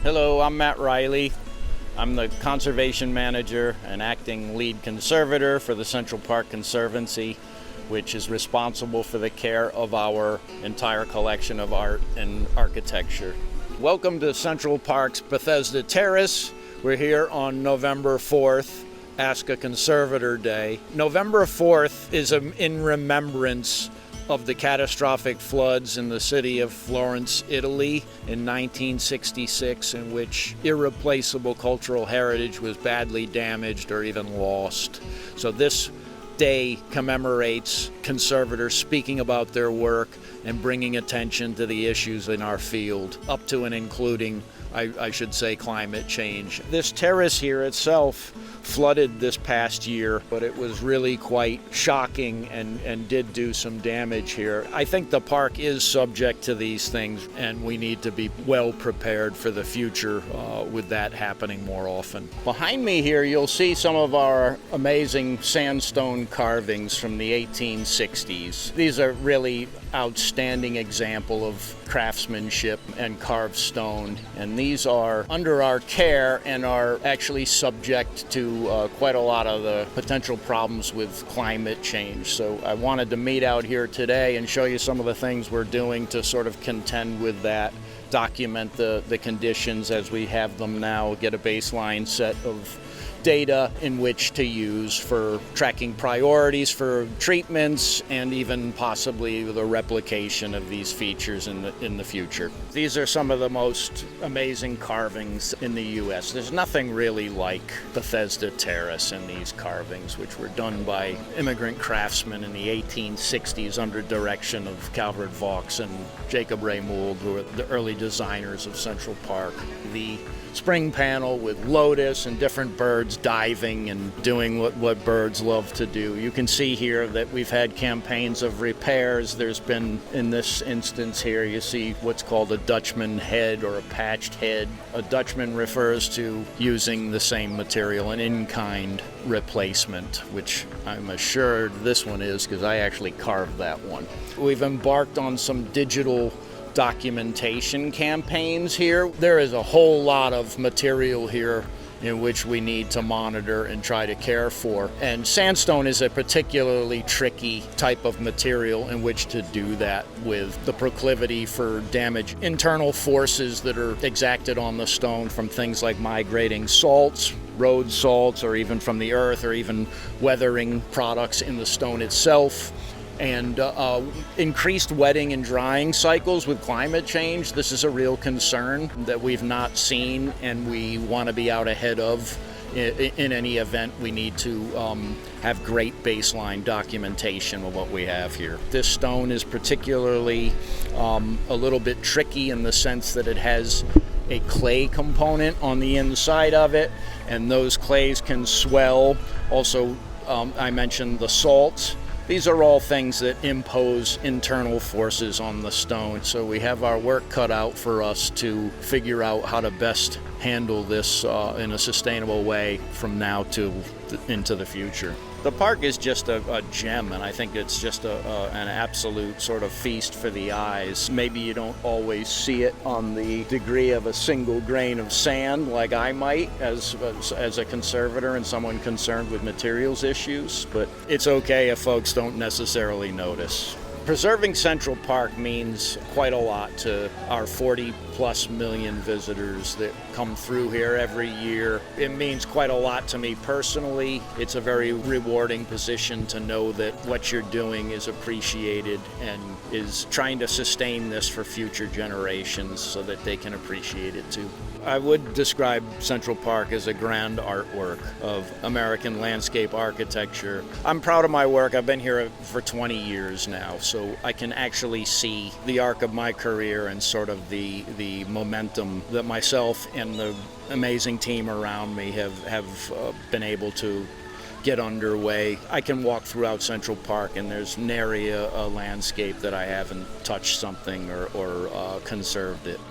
Hello, I'm Matt Riley. I'm the conservation manager and acting lead conservator for the Central Park Conservancy, which is responsible for the care of our entire collection of art and architecture. Welcome to Central Park's Bethesda Terrace. We're here on November 4th, Ask a Conservator Day. November 4th is in remembrance of the catastrophic floods in the city of Florence, Italy in 1966, in which irreplaceable cultural heritage was badly damaged or even lost. So this day commemorates conservators speaking about their work and bringing attention to the issues in our field, up to and including, I should say, climate change. This terrace here itself flooded this past year, but it was really quite shocking and did do some damage here. I think the park is subject to these things, and we need to be well prepared for the future with that happening more often. Behind me here, you'll see some of our amazing sandstone carvings from the 1860s. These are really outstanding example of craftsmanship and carved stone, and these are under our care and are actually subject to quite a lot of the potential problems with climate change. So I wanted to meet out here today and show you some of the things we're doing to sort of contend with that, document the conditions as we have them now, get a baseline set of data in which to use for tracking priorities for treatments and even possibly the replication of these features in the future. These are some of the most amazing carvings in the U.S. There's nothing really like Bethesda Terrace in these carvings, which were done by immigrant craftsmen in the 1860s under direction of Calvert Vaux and Jacob Ray Mould, who were the early designers of Central Park. The spring panel with lotus and different birds diving and doing what birds love to do. You can see here that we've had campaigns of repairs. There's been, in this instance here, you see what's called a Dutchman head or a patched head. A Dutchman refers to using the same material, an in-kind replacement, which I'm assured this one is because I actually carved that one. We've embarked on some digital documentation campaigns here. There is a whole lot of material here in which we need to monitor and try to care for. And sandstone is a particularly tricky type of material in which to do that with. The proclivity for damage, internal forces that are exacted on the stone from things like migrating salts, road salts, or even from the earth, or even weathering products in the stone itself. And increased wetting and drying cycles with climate change. This is a real concern that we've not seen, and we want to be out ahead of. In any event, we need to have great baseline documentation of what we have here. This stone is particularly a little bit tricky in the sense that it has a clay component on the inside of it, and those clays can swell. Also, I mentioned the salts. These are all things that impose internal forces on the stone, so we have our work cut out for us to figure out how to best handle this in a sustainable way from now to into the future. The park is just a gem, and I think it's just an absolute sort of feast for the eyes. Maybe you don't always see it on the degree of a single grain of sand like I might as a conservator and someone concerned with materials issues, but it's okay if folks don't necessarily notice. Preserving Central Park means quite a lot to our 40+ million visitors that come through here every year. It means quite a lot to me personally. It's a very rewarding position to know that what you're doing is appreciated and is trying to sustain this for future generations so that they can appreciate it too. I would describe Central Park as a grand artwork of American landscape architecture. I'm proud of my work. I've been here for 20 years now, so I can actually see the arc of my career and sort of the momentum that myself and the amazing team around me have been able to get underway. I can walk throughout Central Park and there's nary a landscape that I haven't touched something or conserved it.